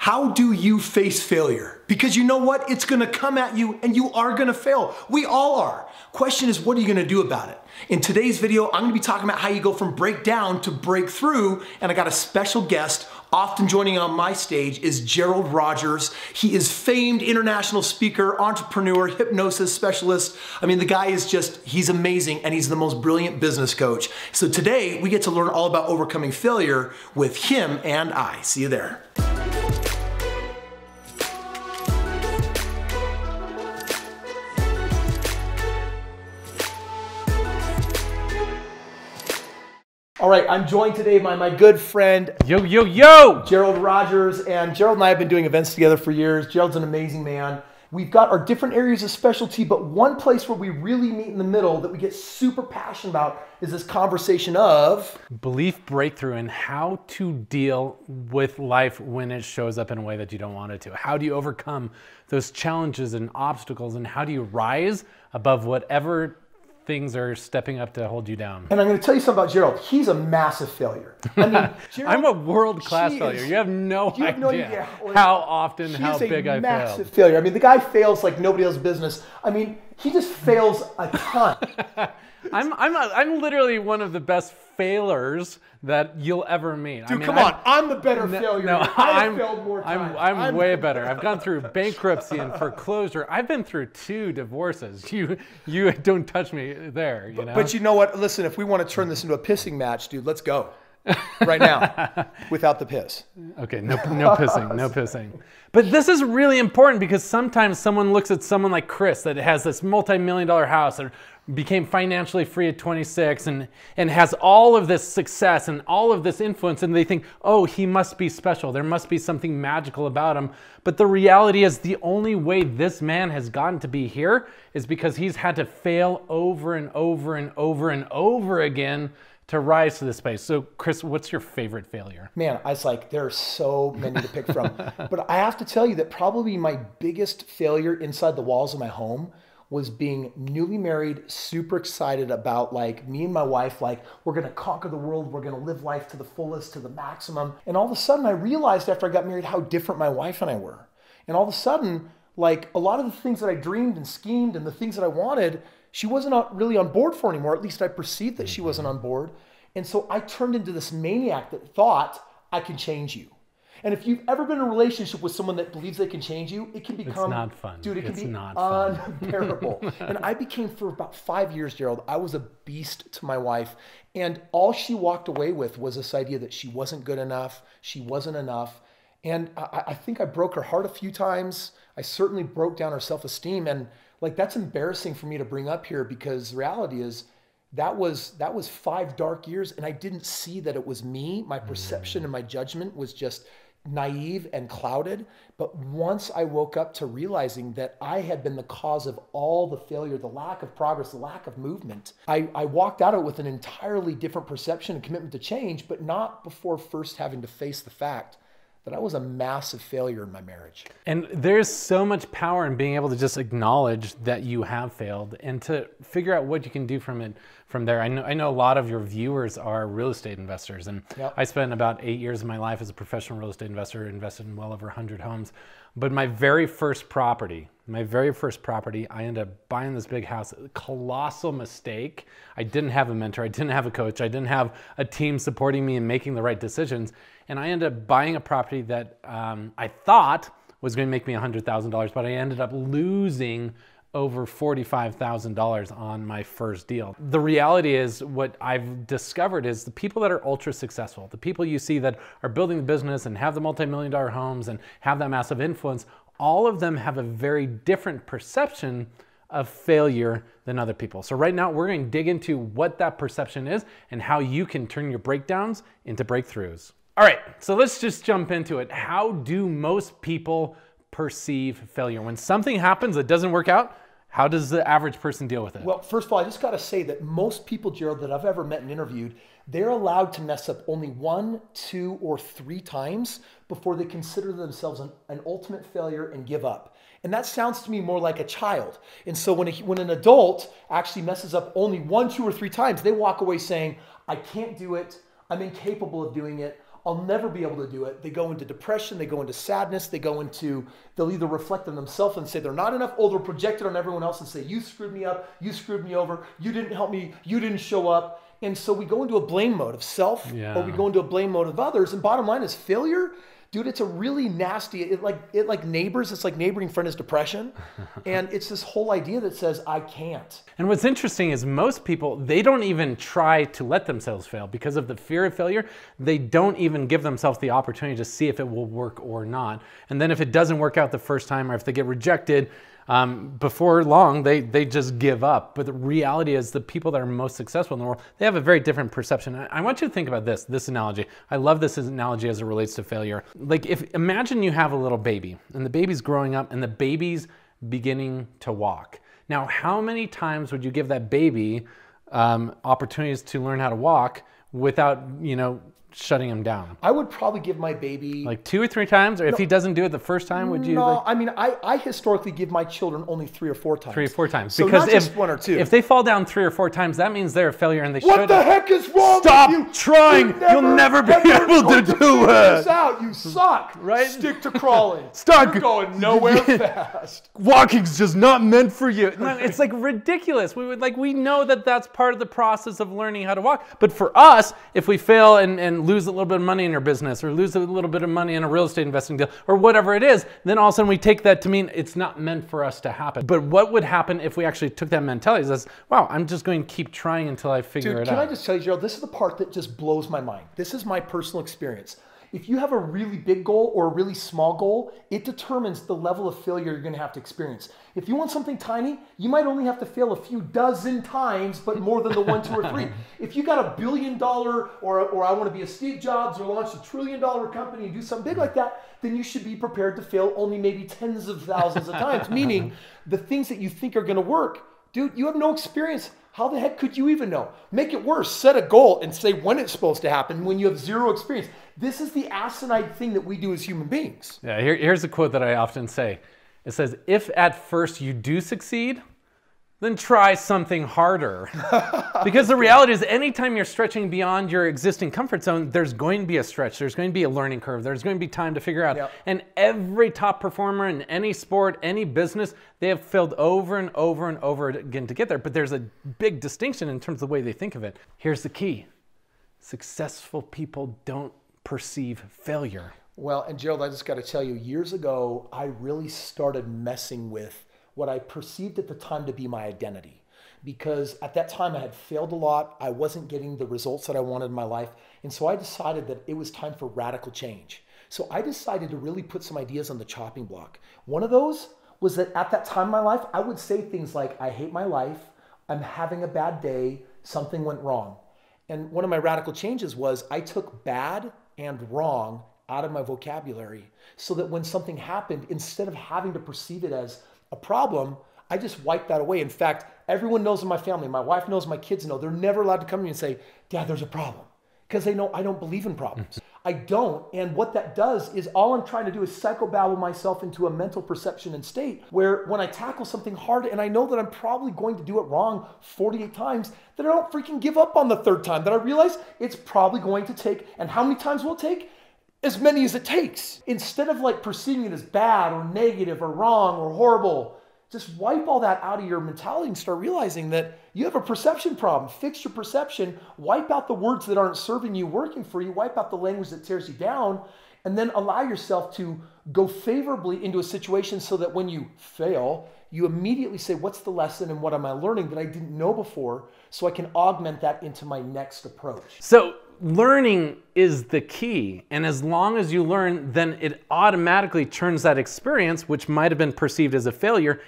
How do you face failure? Because you know what? It's gonna come at you and you are gonna fail. We all are. Question is, what are you gonna do about it? In today's video, I'm gonna be talking about how you go from breakdown to breakthrough, and I got a special guest. Often joining on my stage is Gerald Rogers. He is famed international speaker, entrepreneur, hypnosis specialist. I mean, the guy is just, he's amazing, and he's the most brilliant business coach. So today, we get to learn all about overcoming failure with him and I. See you there. All right, I'm joined today by my good friend, Gerald Rogers. And Gerald and I have been doing events together for years. Gerald's an amazing man. We've got our different areas of specialty, but one place where we really meet in the middle that we get super passionate about is this conversation of belief breakthrough and how to deal with life when it shows up in a way that you don't want it to. How do you overcome those challenges and obstacles, and how do you rise above whatever things are stepping up to hold you down? And I'm going to tell you something about Gerald. He's a massive failure. I mean, Gerald, I'm a world-class failure. You have no idea how often, how big I failed. Massive failure. I mean, the guy fails like nobody else's business. I mean, he just fails a ton. I'm literally one of the best failers that you'll ever meet. Dude, I mean, come on. I'm the better failure. No, I've failed more times. I'm way better. I've gone through bankruptcy and foreclosure. I've been through 2 divorces. You don't touch me there, you know? But you know what? Listen, if we want to turn this into a pissing match, dude, let's go. Right now, without the piss. Okay, no pissing, no pissing. But this is really important because sometimes someone looks at someone like Kris that has this multi-million-dollar house and became financially free at 26 and has all of this success and all of this influence, and they think, oh, he must be special. There must be something magical about him. But the reality is the only way this man has gotten to be here is because he's had to fail over and over and over and over again to rise to this space. So Kris, what's your favorite failure? Man, I was like, there are so many to pick from. But I have to tell you that probably my biggest failure inside the walls of my home was being newly married, super excited about, like, me and my wife, like, we're gonna conquer the world, we're gonna live life to the fullest, to the maximum. And all of a sudden I realized after I got married how different my wife and I were. And all of a sudden, like, a lot of the things that I dreamed and schemed and the things that I wanted, she wasn't really on board for anymore. At least I perceived that she wasn't on board. And so I turned into this maniac that thought I can change you. And if you've ever been in a relationship with someone that believes they can change you, it can become, it's not fun. Dude, it can it's be not unbearable. And I became, for about 5 years, Gerald, I was a beast to my wife. And all she walked away with was this idea that she wasn't good enough, she wasn't enough. And I think I broke her heart a few times. I certainly broke down her self-esteem. And like, that's embarrassing for me to bring up here, because the reality is that was 5 dark years, and I didn't see that it was me. My perception and my judgment was just naive and clouded. But once I woke up to realizing that I had been the cause of all the failure, the lack of progress, the lack of movement, I walked out of it with an entirely different perception and commitment to change, but not before first having to face the fact that I was a massive failure in my marriage. And there's so much power in being able to just acknowledge that you have failed and to figure out what you can do from there. I know a lot of your viewers are real estate investors, and yep. I spent about 8 years of my life as a professional real estate investor, invested in well over 100 homes. But my very first property, I ended up buying this big house. Colossal mistake. I didn't have a mentor. I didn't have a coach. I didn't have a team supporting me in making the right decisions. And I ended up buying a property that I thought was going to make me $100,000, but I ended up losing over $45,000 on my first deal. The reality is, what I've discovered is the people that are ultra successful, the people you see that are building the business and have the multi-million-dollar homes and have that massive influence, all of them have a very different perception of failure than other people. So right now we're going to dig into what that perception is and how you can turn your breakdowns into breakthroughs. All right, so let's just jump into it. How do most people perceive failure? When something happens that doesn't work out, how does the average person deal with it? Well, first of all, I just got to say that most people, Gerald, that I've ever met and interviewed, they're allowed to mess up only 1, 2, or 3 times before they consider themselves an ultimate failure and give up. And that sounds to me more like a child. And so when an adult actually messes up only 1, 2, or 3 times, they walk away saying, I can't do it. I'm incapable of doing it. I'll never be able to do it. They go into depression, they go into sadness, they'll either reflect on themselves and say they're not enough, or they'll project it on everyone else and say, you screwed me up, you screwed me over, you didn't help me, you didn't show up. And so we go into a blame mode of self, or we go into a blame mode of others. And bottom line is failure. Dude, it's a really nasty, it's like neighboring friend is depression. And it's this whole idea that says, I can't. And what's interesting is most people, they don't even try to let themselves fail because of the fear of failure. They don't even give themselves the opportunity to see if it will work or not. And then if it doesn't work out the first time, or if they get rejected, before long, they just give up. But the reality is the people that are most successful in the world, they have a very different perception. I want you to think about this analogy. I love this analogy as it relates to failure. Like imagine you have a little baby and the baby's growing up and the baby's beginning to walk. Now, how many times would you give that baby opportunities to learn how to walk without, shutting him down? I would probably give my baby like 2 or 3 times, or if he doesn't do it the first time, would you? No, I mean, I historically give my children only 3 or 4 times. 3 or 4 times. So because not just 1 or 2. If they fall down 3 or 4 times, that means they're a failure and they should. What the heck is wrong Stop with you? trying. You'll never be able to do it. Out. You suck. Right? Stick to crawling. Stop. You're going nowhere fast. Walking's just not meant for you. No, it's like ridiculous. We know that that's part of the process of learning how to walk. But for us, if we fail and lose a little bit of money in our business, or lose a little bit of money in a real estate investing deal, or whatever it is, then all of a sudden we take that to mean it's not meant for us to happen. But what would happen if we actually took that mentality as, wow, I'm just going to keep trying until I figure it out. Can I just tell you, Gerald, this is the part that just blows my mind. This is my personal experience. If you have a really big goal or a really small goal, it determines the level of failure you're going to have to experience. If you want something tiny, you might only have to fail a few dozen times, but more than the 1, 2, or 3. If you got $1 billion or I want to be a Steve Jobs or launch $1 trillion company and do something big like that, then you should be prepared to fail only maybe tens of thousands of times. Meaning the things that you think are going to work, dude, you have no experience. How the heck could you even know? Make it worse. Set a goal and say when it's supposed to happen when you have 0 experience. This is the asinine thing that we do as human beings. Yeah, here's a quote that I often say. It says, if at first you do succeed, then try something harder. Because the reality is anytime you're stretching beyond your existing comfort zone, there's going to be a stretch. There's going to be a learning curve. There's going to be time to figure out. Yep. And every top performer in any sport, any business, they have failed over and over and over again to get there. But there's a big distinction in terms of the way they think of it. Here's the key. Successful people don't perceive failure. Well, and Gerald, I just got to tell you, years ago, I really started messing with what I perceived at the time to be my identity. Because at that time I had failed a lot. I wasn't getting the results that I wanted in my life. And so I decided that it was time for radical change. So I decided to really put some ideas on the chopping block. One of those was that at that time in my life, I would say things like, I hate my life, I'm having a bad day, something went wrong. And one of my radical changes was I took bad and wrong out of my vocabulary so that when something happened, instead of having to perceive it as a problem, I just wiped that away. In fact, everyone knows in my family, my wife knows, my kids know, they're never allowed to come to me and say, Dad, there's a problem. Because they know I don't believe in problems. I don't. And what that does is all I'm trying to do is psychobabble myself into a mental perception and state where when I tackle something hard and I know that I'm probably going to do it wrong 48 times, that I don't freaking give up on the 3rd time, that I realize it's probably going to take, and how many times will it take? As many as it takes. Instead of like perceiving it as bad or negative or wrong or horrible, just wipe all that out of your mentality and start realizing that you have a perception problem. Fix your perception, wipe out the words that aren't serving you, working for you, wipe out the language that tears you down, and then allow yourself to go favorably into a situation so that when you fail, you immediately say, what's the lesson and what am I learning that I didn't know before, so I can augment that into my next approach. So learning is the key. And as long as you learn, then it automatically turns that experience, which might have been perceived as a failure,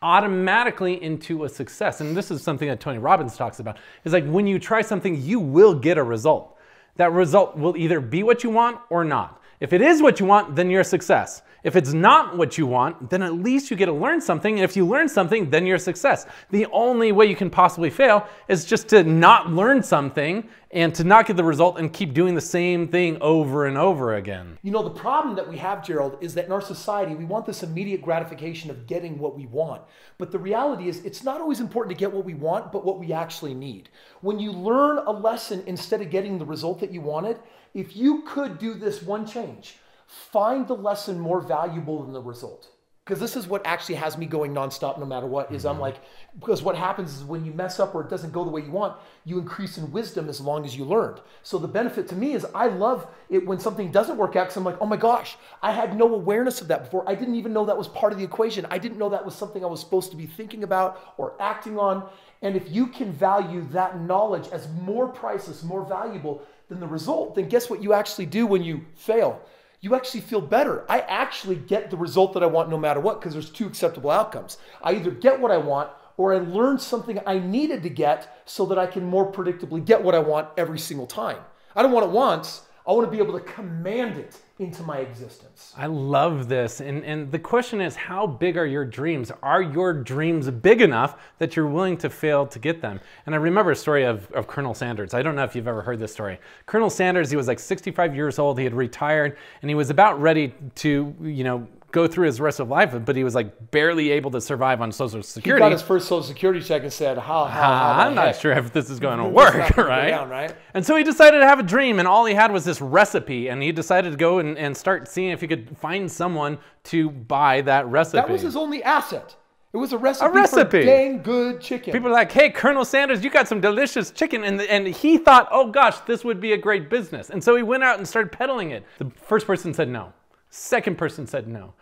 automatically into a success. And this is something that Tony Robbins talks about. It's like when you try something, you will get a result. That result will either be what you want or not. If it is what you want, then you're a success. If it's not what you want, then at least you get to learn something. And if you learn something, then you're a success. The only way you can possibly fail is just to not learn something and to not get the result and keep doing the same thing over and over again. You know, the problem that we have, Gerald, is that in our society, we want this immediate gratification of getting what we want. But the reality is it's not always important to get what we want, but what we actually need. When you learn a lesson instead of getting the result that you wanted, if you could do this one change, find the lesson more valuable than the result. Because this is what actually has me going nonstop no matter what, is I'm like, because what happens is when you mess up or it doesn't go the way you want, you increase in wisdom as long as you learned. So the benefit to me is I love it when something doesn't work out because I'm like, oh my gosh, I had no awareness of that before. I didn't even know that was part of the equation. I didn't know that was something I was supposed to be thinking about or acting on. And if you can value that knowledge as more priceless, more valuable than the result, then guess what you actually do when you fail? You actually feel better. I actually get the result that I want no matter what, because there's two acceptable outcomes. I either get what I want or I learned something I needed to get so that I can more predictably get what I want every single time. I don't want it once. I want to be able to command it into my existence. I love this. And the question is, how big are your dreams? Are your dreams big enough that you're willing to fail to get them? And I remember a story of Colonel Sanders. I don't know if you've ever heard this story. Colonel Sanders, he was like 65 years old. He had retired and he was about ready to, go through his rest of life, but he was like barely able to survive on Social Security. He got his first Social Security check and said, I'm not sure if this is going to work, right? Down, right? And so he decided to have a dream, and all he had was this recipe, and he decided to go and start seeing if he could find someone to buy that recipe. That was his only asset. It was a recipe for dang good chicken. People are like, hey, Colonel Sanders, you got some delicious chicken. And he thought, oh gosh, this would be a great business. And so he went out and started peddling it. The first person said no. Second person said no.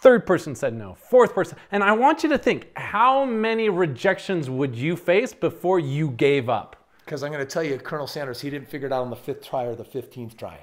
Third person said no. Fourth person. And I want you to think, how many rejections would you face before you gave up? Because I'm going to tell you, Colonel Sanders, he didn't figure it out on the 5th try or the 15th try.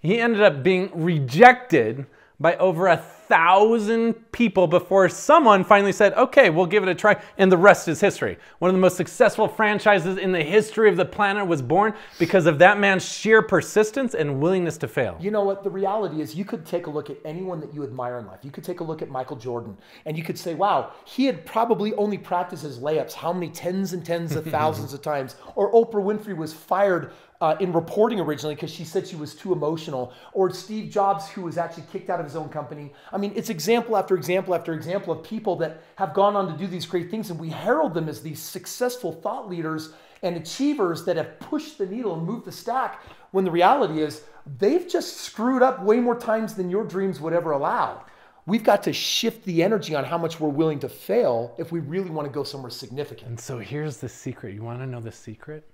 He ended up being rejected by over 1,000 people before someone finally said, okay, we'll give it a try, and the rest is history. One of the most successful franchises in the history of the planet was born because of that man's sheer persistence and willingness to fail. You know what? The reality is you could take a look at anyone that you admire in life. You could take a look at Michael Jordan, and you could say, wow, he had probably only practiced his layups how many tens and tens of thousands of times. Or Oprah Winfrey was fired in reporting originally because she said she was too emotional. Or Steve Jobs, who was actually kicked out of his own company. I mean, it's example after example after example of people that have gone on to do these great things, and we herald them as these successful thought leaders and achievers that have pushed the needle and moved the stack, when the reality is they've just screwed up way more times than your dreams would ever allow. We've got to shift the energy on how much we're willing to fail if we really want to go somewhere significant. And so here's the secret. You want to know the secret?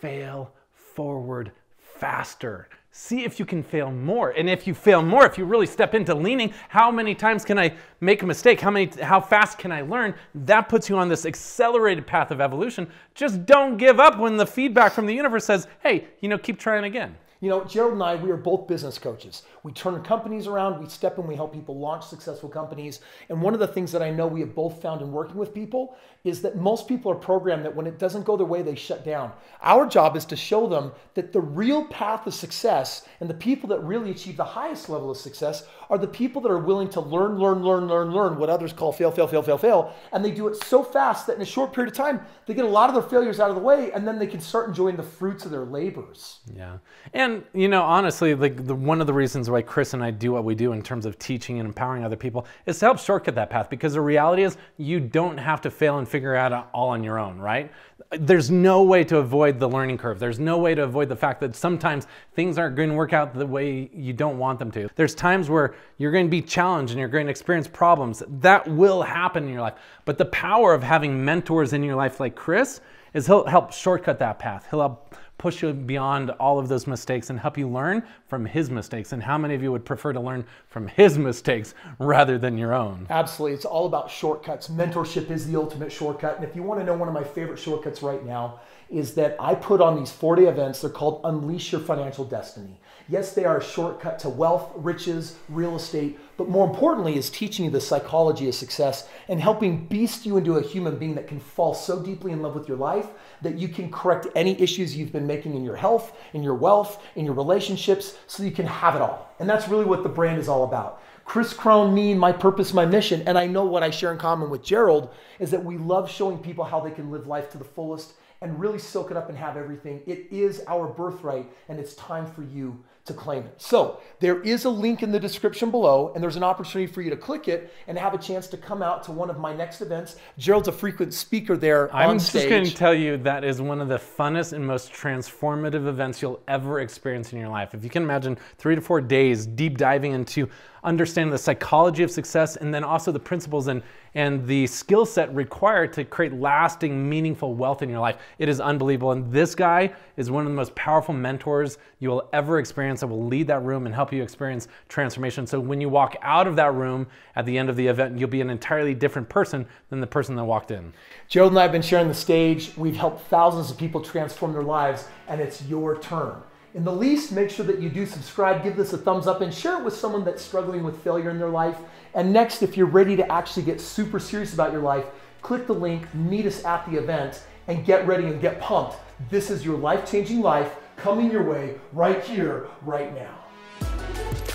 Fail forward faster. See if you can fail more. And if you fail more, if you really step into leaning, how many times can I make a mistake? How fast can I learn? That puts you on this accelerated path of evolution. Just don't give up when the feedback from the universe says, hey, keep trying again. You know, Gerald and I, we are both business coaches. We turn companies around, we step in, we help people launch successful companies. And one of the things that I know we have both found in working with people is that most people are programmed that when it doesn't go their way, they shut down. Our job is to show them that the real path of success and the people that really achieve the highest level of success are the people that are willing to learn what others call fail. And they do it so fast that in a short period of time, they get a lot of their failures out of the way, and then they can start enjoying the fruits of their labors. Yeah. And, honestly, one of the reasons why Kris and I do what we do in terms of teaching and empowering other people is to help shortcut that path, because the reality is you don't have to fail and figure it out all on your own, right? There's no way to avoid the learning curve. There's no way to avoid the fact that sometimes things aren't going to work out the way you don't want them to. There's times where you're going to be challenged and you're going to experience problems. That will happen in your life. But the power of having mentors in your life like Kris is he'll help shortcut that path. He'll help push you beyond all of those mistakes and help you learn from his mistakes. And how many of you would prefer to learn from his mistakes rather than your own? Absolutely. It's all about shortcuts. Mentorship is the ultimate shortcut. And if you want to know one of my favorite shortcuts right now is that I put on these 4-day events. They're called Unleash Your Financial Destiny. Yes, they are a shortcut to wealth, riches, real estate, but more importantly is teaching you the psychology of success and helping beast you into a human being that can fall so deeply in love with your life that you can correct any issues you've been been making in your health, in your wealth, in your relationships, so you can have it all. And that's really what the brand is all about. Kris Krohn, me, my purpose, my mission. And I know what I share in common with Gerald is that we love showing people how they can live life to the fullest and really soak it up and have everything. It is our birthright, and it's time for you to claim it. So there is a link in the description below, and there's an opportunity for you to click it and have a chance to come out to one of my next events. Gerald's a frequent speaker there on stage. I'm just going to tell you that is one of the funnest and most transformative events you'll ever experience in your life. If you can imagine 3 to 4 days deep diving into understanding the psychology of success, and then also the principles and the skill set required to create lasting, meaningful wealth in your life. It is unbelievable. And this guy is one of the most powerful mentors you will ever experience that will lead that room and help you experience transformation. So when you walk out of that room at the end of the event, you'll be an entirely different person than the person that walked in. Gerald and I have been sharing the stage. We've helped thousands of people transform their lives, and it's your turn. In the least, make sure that you do subscribe, give this a thumbs up, and share it with someone that's struggling with failure in their life. And next, if you're ready to actually get super serious about your life, click the link, meet us at the event, and get ready and get pumped. This is your life-changing life coming your way right here, right now.